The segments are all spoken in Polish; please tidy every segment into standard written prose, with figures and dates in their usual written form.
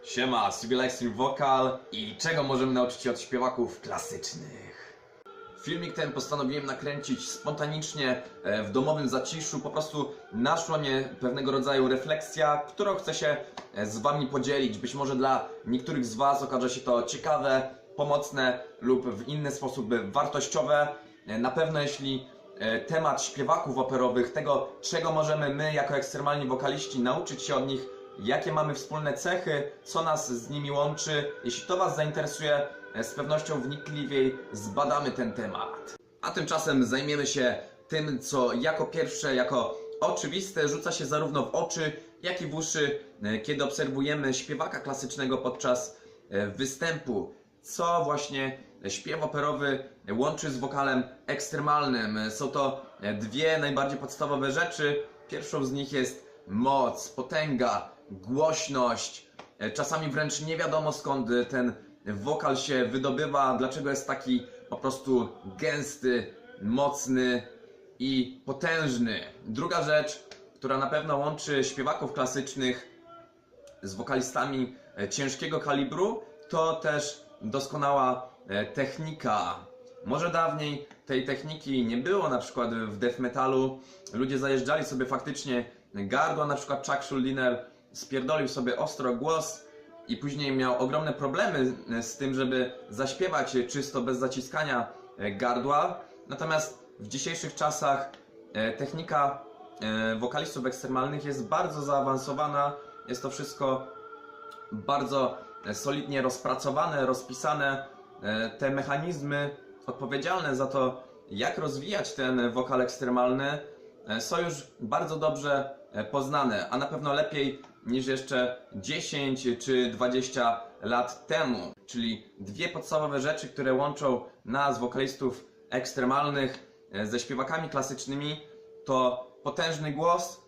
Siema, Livestream Vocal i czego możemy nauczyć się od śpiewaków klasycznych. Filmik ten postanowiłem nakręcić spontanicznie, w domowym zaciszu. Po prostu naszła mnie pewnego rodzaju refleksja, którą chcę się z wami podzielić. Być może dla niektórych z was okaże się to ciekawe, pomocne lub w inny sposób wartościowe. Na pewno jeśli temat śpiewaków operowych, tego czego możemy my jako ekstremalni wokaliści nauczyć się od nich, jakie mamy wspólne cechy, co nas z nimi łączy. Jeśli to was zainteresuje, z pewnością wnikliwiej zbadamy ten temat. A tymczasem zajmiemy się tym, co jako pierwsze, jako oczywiste rzuca się zarówno w oczy, jak i w uszy, kiedy obserwujemy śpiewaka klasycznego podczas występu. Co właśnie śpiew operowy łączy z wokalem ekstremalnym? Są to dwie najbardziej podstawowe rzeczy. Pierwszą z nich jest moc, potęga, głośność. Czasami wręcz nie wiadomo skąd ten wokal się wydobywa, dlaczego jest taki po prostu gęsty, mocny i potężny. Druga rzecz, która na pewno łączy śpiewaków klasycznych z wokalistami ciężkiego kalibru, to też doskonała technika. Może dawniej tej techniki nie było, na przykład w death metalu ludzie zajeżdżali sobie faktycznie gardła, na przykład Chuck Schuldiner spierdolił sobie ostro głos i później miał ogromne problemy z tym, żeby zaśpiewać czysto, bez zaciskania gardła. Natomiast w dzisiejszych czasach technika wokalistów ekstremalnych jest bardzo zaawansowana, jest to wszystko bardzo solidnie rozpracowane, rozpisane. Te mechanizmy odpowiedzialne za to, jak rozwijać ten wokal ekstremalny, są już bardzo dobrze poznane, a na pewno lepiej niż jeszcze 10 czy 20 lat temu. Czyli dwie podstawowe rzeczy, które łączą nas, wokalistów ekstremalnych, ze śpiewakami klasycznymi, to potężny głos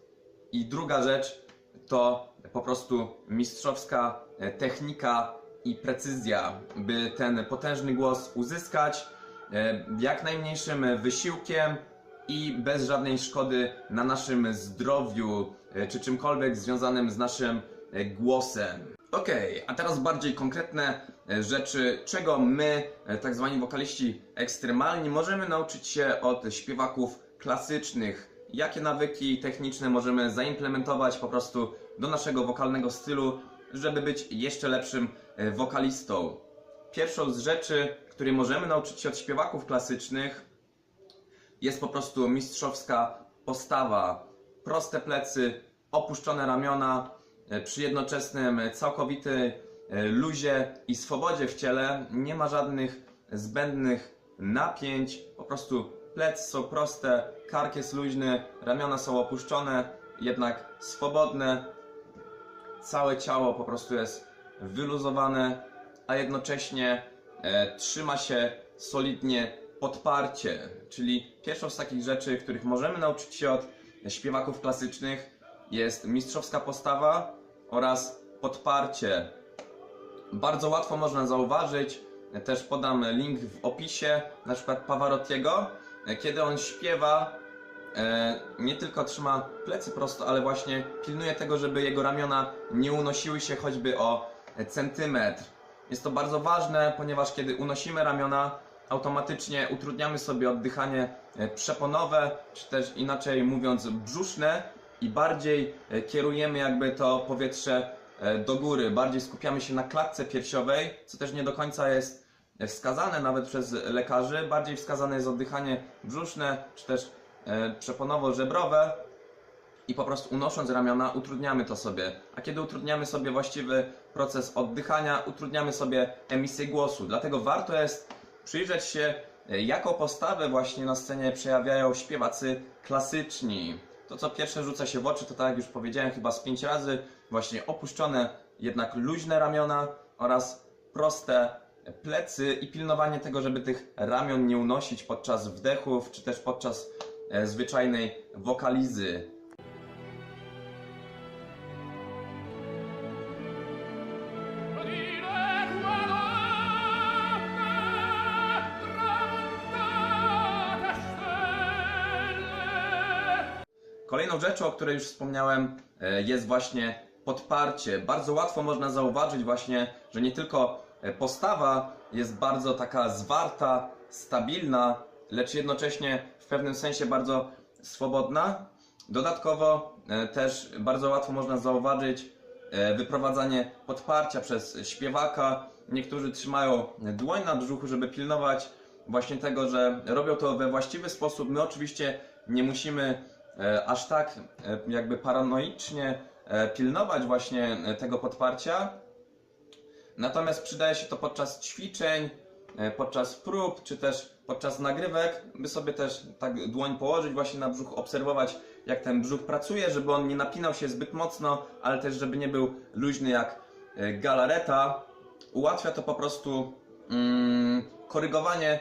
i druga rzecz to po prostu mistrzowska technika i precyzja, by ten potężny głos uzyskać jak najmniejszym wysiłkiem i bez żadnej szkody na naszym zdrowiu czy czymkolwiek związanym z naszym głosem. Okej, a teraz bardziej konkretne rzeczy, czego my, tak zwani wokaliści ekstremalni, możemy nauczyć się od śpiewaków klasycznych. Jakie nawyki techniczne możemy zaimplementować po prostu do naszego wokalnego stylu, żeby być jeszcze lepszym wokalistą. Pierwszą z rzeczy, której możemy nauczyć się od śpiewaków klasycznych, jest po prostu mistrzowska postawa. Proste plecy, opuszczone ramiona, przy jednoczesnym całkowitej luzie i swobodzie w ciele. Nie ma żadnych zbędnych napięć, po prostu plecy są proste, kark jest luźny, ramiona są opuszczone, jednak swobodne. Całe ciało po prostu jest wyluzowane, a jednocześnie trzyma się solidnie podparcie. Czyli pierwszą z takich rzeczy, których możemy nauczyć się od śpiewaków klasycznych, jest mistrzowska postawa oraz podparcie. Bardzo łatwo można zauważyć, też podam link w opisie, na przykład Pavarottiego, kiedy on śpiewa, nie tylko trzyma plecy prosto, ale właśnie pilnuje tego, żeby jego ramiona nie unosiły się choćby o centymetr. Jest to bardzo ważne, ponieważ kiedy unosimy ramiona, automatycznie utrudniamy sobie oddychanie przeponowe, czy też inaczej mówiąc brzuszne, i bardziej kierujemy jakby to powietrze do góry, bardziej skupiamy się na klatce piersiowej, co też nie do końca jest wskazane nawet przez lekarzy. Bardziej wskazane jest oddychanie brzuszne, czy też przeponowo-żebrowe i po prostu unosząc ramiona utrudniamy to sobie. A kiedy utrudniamy sobie właściwy proces oddychania, utrudniamy sobie emisję głosu. Dlatego warto jest przyjrzeć się, jaką postawę właśnie na scenie przejawiają śpiewacy klasyczni. To, co pierwsze rzuca się w oczy, to tak jak już powiedziałem chyba z 5 razy, właśnie opuszczone, jednak luźne ramiona oraz proste plecy i pilnowanie tego, żeby tych ramion nie unosić podczas wdechów, czy też podczas zwyczajnej wokalizy. Kolejną rzeczą, o której już wspomniałem, jest właśnie podparcie. Bardzo łatwo można zauważyć właśnie, że nie tylko postawa jest bardzo taka zwarta, stabilna, lecz jednocześnie w pewnym sensie bardzo swobodna. Dodatkowo też bardzo łatwo można zauważyć wyprowadzanie podparcia przez śpiewaka. Niektórzy trzymają dłoń na brzuchu, żeby pilnować właśnie tego, że robią to we właściwy sposób. My oczywiście nie musimy aż tak jakby paranoicznie pilnować właśnie tego podparcia. Natomiast przydaje się to podczas ćwiczeń, podczas prób, czy też podczas nagrywek, by sobie też tak dłoń położyć właśnie na brzuch, obserwować jak ten brzuch pracuje, żeby on nie napinał się zbyt mocno, ale też żeby nie był luźny jak galareta. Ułatwia to po prostu korygowanie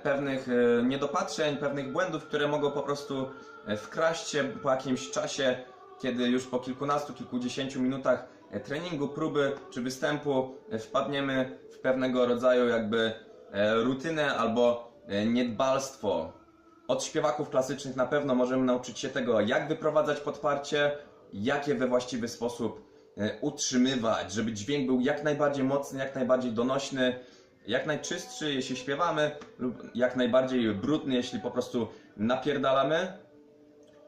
pewnych niedopatrzeń, pewnych błędów, które mogą po prostu wkraść się po jakimś czasie, kiedy już po kilkunastu, kilkudziesięciu minutach treningu, próby czy występu wpadniemy w pewnego rodzaju jakby rutynę albo niedbalstwo. Od śpiewaków klasycznych na pewno możemy nauczyć się tego, jak wyprowadzać podparcie, jak je we właściwy sposób utrzymywać, żeby dźwięk był jak najbardziej mocny, jak najbardziej donośny, jak najczystszy, jeśli śpiewamy, lub jak najbardziej brudny, jeśli po prostu napierdalamy,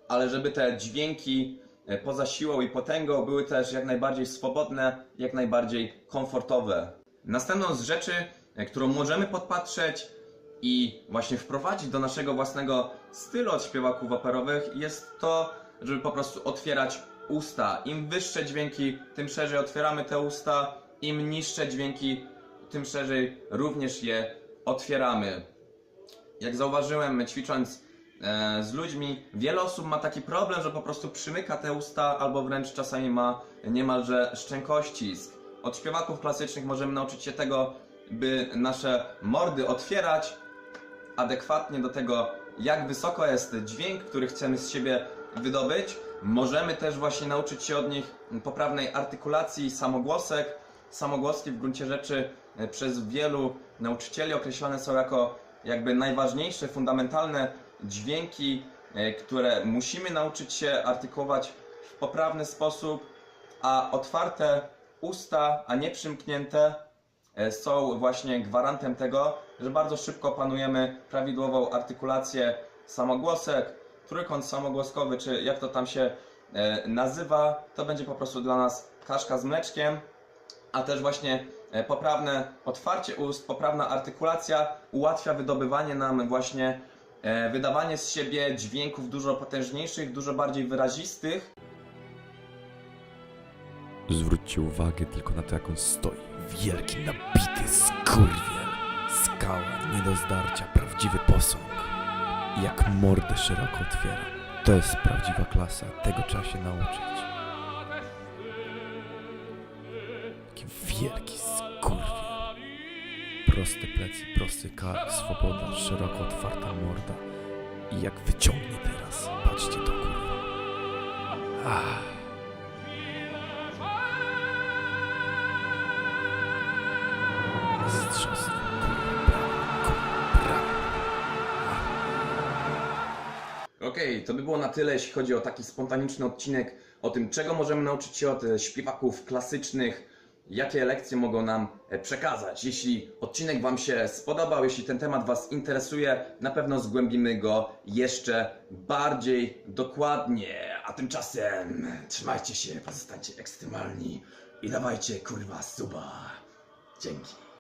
ale żeby te dźwięki poza siłą i potęgą były też jak najbardziej swobodne, jak najbardziej komfortowe. Następną z rzeczy, którą możemy podpatrzeć i właśnie wprowadzić do naszego własnego stylu od śpiewaków operowych, jest to, żeby po prostu otwierać usta. Im wyższe dźwięki, tym szerzej otwieramy te usta, im niższe dźwięki, tym szerzej również je otwieramy. Jak zauważyłem, ćwicząc z ludźmi, wiele osób ma taki problem, że po prostu przymyka te usta, albo wręcz czasami ma niemalże szczękościsk. Od śpiewaków klasycznych możemy nauczyć się tego, by nasze mordy otwierać adekwatnie do tego, jak wysoko jest dźwięk, który chcemy z siebie wydobyć. Możemy też właśnie nauczyć się od nich poprawnej artykulacji samogłosek. Samogłoski w gruncie rzeczy przez wielu nauczycieli określane są jako jakby najważniejsze, fundamentalne dźwięki, które musimy nauczyć się artykułować w poprawny sposób, a otwarte usta, a nie przymknięte, są właśnie gwarantem tego, że bardzo szybko opanujemy prawidłową artykulację samogłosek. Trójkąt samogłoskowy, czy jak to tam się nazywa, to będzie po prostu dla nas kaszka z mleczkiem, a też właśnie poprawne otwarcie ust, poprawna artykulacja ułatwia wydobywanie nam właśnie wydawanie z siebie dźwięków dużo potężniejszych, dużo bardziej wyrazistych. Zwróćcie uwagę tylko na to, jak on stoi. Wielki, nabity skurwiel. Skała, nie do zdarcia, prawdziwy posąg. Jak mordę szeroko otwiera. To jest prawdziwa klasa, tego trzeba się nauczyć. Taki wielki skurwiel. Proste plecy, prosty kark, swoboda, szeroko otwarta morda. I jak wyciągnie teraz, patrzcie to kurwa. Mistrzostwo, Okej, to by było na tyle, jeśli chodzi o taki spontaniczny odcinek o tym, czego możemy nauczyć się od śpiewaków klasycznych, jakie lekcje mogą nam przekazać. Jeśli odcinek Wam się spodobał, jeśli ten temat Was interesuje, na pewno zgłębimy go jeszcze bardziej dokładnie. A tymczasem trzymajcie się, pozostańcie ekstremalni i dawajcie kurwa suba. Dzięki.